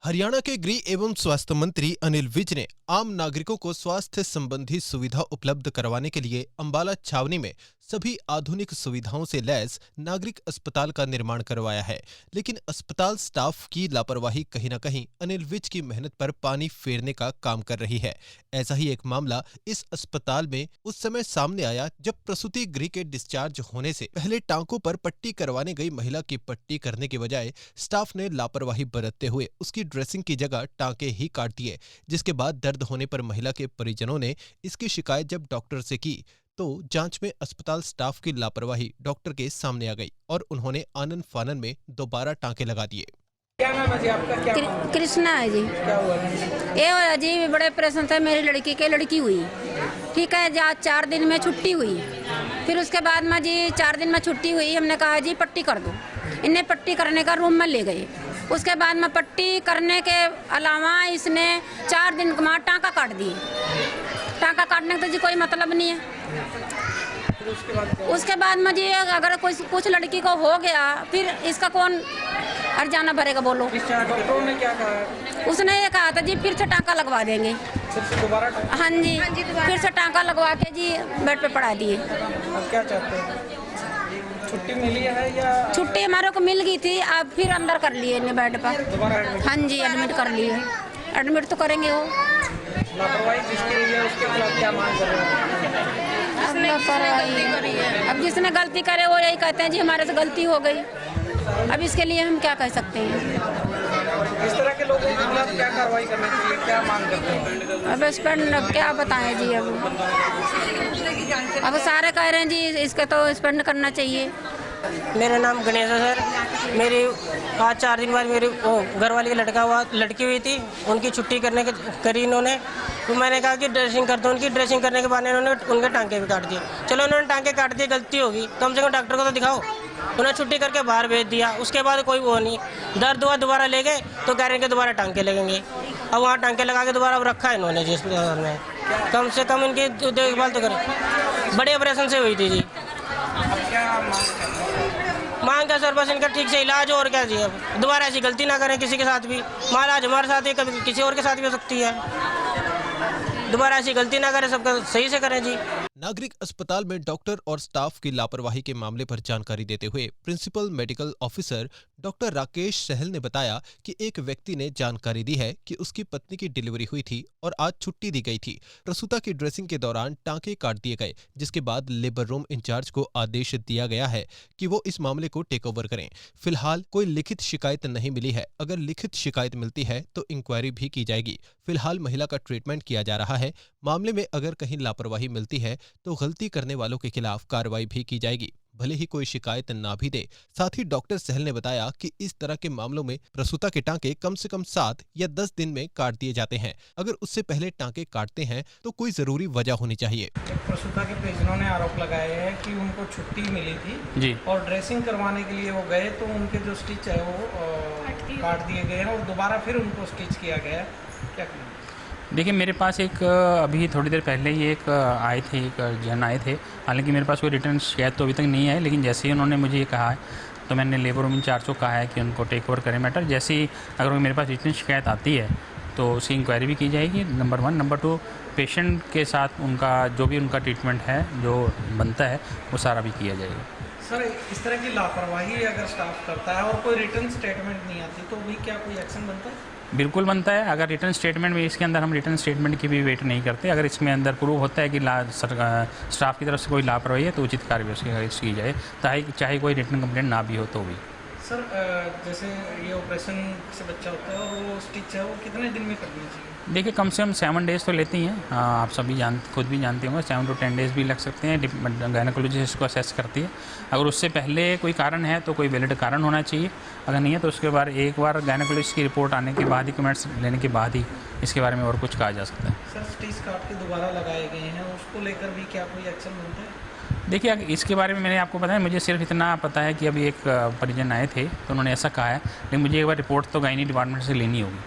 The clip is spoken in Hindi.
हरियाणा के गृह एवं स्वास्थ्य मंत्री अनिल विज ने आम नागरिकों को स्वास्थ्य संबंधी सुविधा उपलब्ध करवाने के लिए अंबाला छावनी में सभी आधुनिक सुविधाओं से लैस नागरिक अस्पताल का निर्माण करवाया है। लेकिन अस्पताल स्टाफ की लापरवाही कहीं न कहीं अनिल विज की मेहनत पर पानी फेरने का काम कर रही है। ऐसा ही एक मामला इस अस्पताल में उस समय सामने आया जब प्रसूति गृह के डिस्चार्ज होने से पहले टांकों पर पट्टी करवाने गई महिला की पट्टी करने के बजाय स्टाफ ने लापरवाही बरतते हुए उसकी ड्रेसिंग की जगह टांके ही काट दिए, जिसके बाद दर्द होने पर महिला के परिजनों ने इसकी शिकायत जब डॉक्टर से की तो जांच में अस्पताल स्टाफ की लापरवाही डॉक्टर के सामने आ गई और उन्होंने आनन फानन में दोबारा टांके लगा दिए। क्या नाम है जी आपका? क्या कृष्णा है जी। क्या हुआ? ये हुआ जी, बड़े ऑपरेशन से मेरी लड़की के लड़की हुई, ठीक है जी। आज 4 दिन में छुट्टी हुई, फिर उसके बाद में जी 4 दिन में छुट्टी हुई, हमने कहा जी पट्टी कर दो। इन्हें पट्टी करने का रूम में ले गए। उसके बाद में पट्टी करने के अलावा इसने 4 दिन में टाँका काट दिए। टाँका काटने का तो जी कोई मतलब नहीं है। उसके बाद में जी अगर कुछ लड़की को हो गया फिर इसका कौन हर्जाना भरेगा बोलो? डॉक्टरों ने क्या कहा? उसने ये कहा था जी फिर से टाँका लगवा देंगे। फिर से दोबारा हाँ जी, फिर से टाँका लगवा के जी बेड पे पड़ा दिए। अब क्या चाहते हैं? छुट्टी मिली है या? छुट्टी हमारे को मिल गई थी, अब फिर अंदर कर लिए इन्हें बेड पर। दोबारा एडमिट? हाँ जी, एडमिट कर लिए। एडमिट तो करेंगे वो। लापरवाही जिसकी हुई है उसके खिलाफ क्या मांग कर रहे हैं? अब जिसने गलती करे वो यही कहते हैं जी हमारे से गलती हो गई। अब इसके लिए हम क्या कह सकते हैं? इस तरह के लोगों के खिलाफ क्या कार्रवाई करनी चाहिए, क्या मांग करते हैं? अब इस पर क्या बताएं जी। अब सारे कह रहे हैं जी इसका तो स्पेंड करना चाहिए। मेरा नाम गणेश है सर। मेरी आज 4 दिन बाद मेरी घरवाली का लड़की हुई थी, उनकी छुट्टी करी इन्होंने। तो मैंने कहा कि ड्रेसिंग कर दो। उनकी ड्रेसिंग करने के बाद इन्होंने उनके टांके भी काट दिए। चलो उन्होंने टांके काट दिए, गलती होगी, कम से कम डॉक्टर को तो दिखाओ। उन्हें छुट्टी करके बाहर भेज दिया। उसके बाद कोई वो नहीं, दर्द हुआ दोबारा ले गए तो कह रहे हैं कि दोबारा टांके लगेंगे। अब वहाँ टांके लगा के दोबारा रखा है इन्होंने जिस अस्पताल में। कम से कम इनकी देखभाल तो करें। बड़े ऑपरेशन से हुई थी जी। अब क्या मांग का सर बस इनका ठीक से इलाज हो और क्या जी। अब दोबारा ऐसी गलती ना करें किसी के साथ भी। महाराज हमारे साथ ही कभी किसी और के साथ भी हो सकती है। दोबारा ऐसी गलती ना करें, सबका सही से करें जी। नागरिक अस्पताल में डॉक्टर और स्टाफ की लापरवाही के मामले पर जानकारी देते हुए principal medical officer doctor Rakesh Sahal ने बताया कि एक व्यक्ति ने जानकारी दी है कि उसकी पत्नी की डिलीवरी हुई थी और आज छुट्टी दी गई थी। प्रसूता की ड्रेसिंग के दौरान टांके काट दिए गए, जिसके बाद लेबर रूम इंचार्ज को आदेश दिया गया है कि वो इस मामले को टेक ओवर करें। फिलहाल कोई लिखित शिकायत नहीं मिली है। अगर लिखित शिकायत मिलती है तो इंक्वायरी भी की जाएगी। फिलहाल महिला का ट्रीटमेंट किया जा रहा है। मामले में अगर कहीं लापरवाही मिलती है तो गलती करने वालों के खिलाफ कार्रवाई भी की जाएगी, भले ही कोई शिकायत ना भी दे। साथ ही डॉक्टर सहल ने बताया कि इस तरह के मामलों में प्रसूता के टांके कम से कम 7 या 10 दिन में काट दिए जाते हैं। अगर उससे पहले टांके काटते हैं तो कोई जरूरी वजह होनी चाहिए। प्रसूता के परिजनों ने आरोप लगाया है कि उनको छुट्टी मिली थी जी और ड्रेसिंग करवाने के लिए वो गए तो उनके जो स्टिच है वो काट दिए गए हैं और दोबारा फिर उनको स्टिच किया गया है। क्या कहना? देखिए, मेरे पास एक अभी थोड़ी देर पहले ही एक आए थे, एक जन आए थे। हालांकि मेरे पास कोई रिटर्न शिकायत तो अभी तक नहीं है, लेकिन जैसे ही उन्होंने मुझे ये कहा है तो मैंने लेबर रूम इंचार्ज को कहा है कि उनको टेक ओवर करें मैटर। जैसे ही अगर मेरे पास रिटर्न शिकायत आती है तो उसकी इंक्वायरी भी की जाएगी, नंबर 1। नंबर 2, पेशेंट के साथ उनका जो भी उनका ट्रीटमेंट है जो बनता है वो सारा भी किया जाएगा। सर, इस तरह की लापरवाही अगर स्टाफ करता है और कोई रिटर्न स्टेटमेंट नहीं आती तो भी क्या कोई एक्शन बनता है? बिल्कुल बनता है। अगर रिटर्न स्टेटमेंट में, इसके अंदर हम रिटर्न स्टेटमेंट की भी वेट नहीं करते। अगर इसमें अंदर प्रूव होता है कि स्टाफ की तरफ से कोई लापरवाही है तो उचित कार्रवाई की जाए, चाहे कोई रिटर्न कंप्लेंट ना भी हो तो भी। सर, जैसे ये ऑपरेशन से बच्चा होता है और वो स्टिच है वो कितने दिन में करनी चाहिए? देखिए, कम से कम 7 डेज़ तो लेती हैं। आप सभी खुद भी जानते होंगे 7 to 10 डेज़ भी लग सकते हैं। गायनेकोलॉजिस्ट इसको असेस करती है। अगर उससे पहले कोई कारण है तो कोई वैलिड कारण होना चाहिए। अगर नहीं है तो उसके बाद एक बार गायनेकोलॉजिस्ट की रिपोर्ट आने के बाद ही, कमेंट्स लेने के बाद ही इसके बारे में और कुछ कहा जा सकता है। सर, स्टिच काट के दोबारा लगाए गए हैं, उसको लेकर भी क्या कोई एक्शन बनता है? देखिए, इसके बारे में मैंने आपको बताया, मुझे सिर्फ इतना पता है कि अभी एक परिजन आए थे तो उन्होंने ऐसा कहा है, लेकिन मुझे एक बार रिपोर्ट तो गायनी डिपार्टमेंट से लेनी होगी।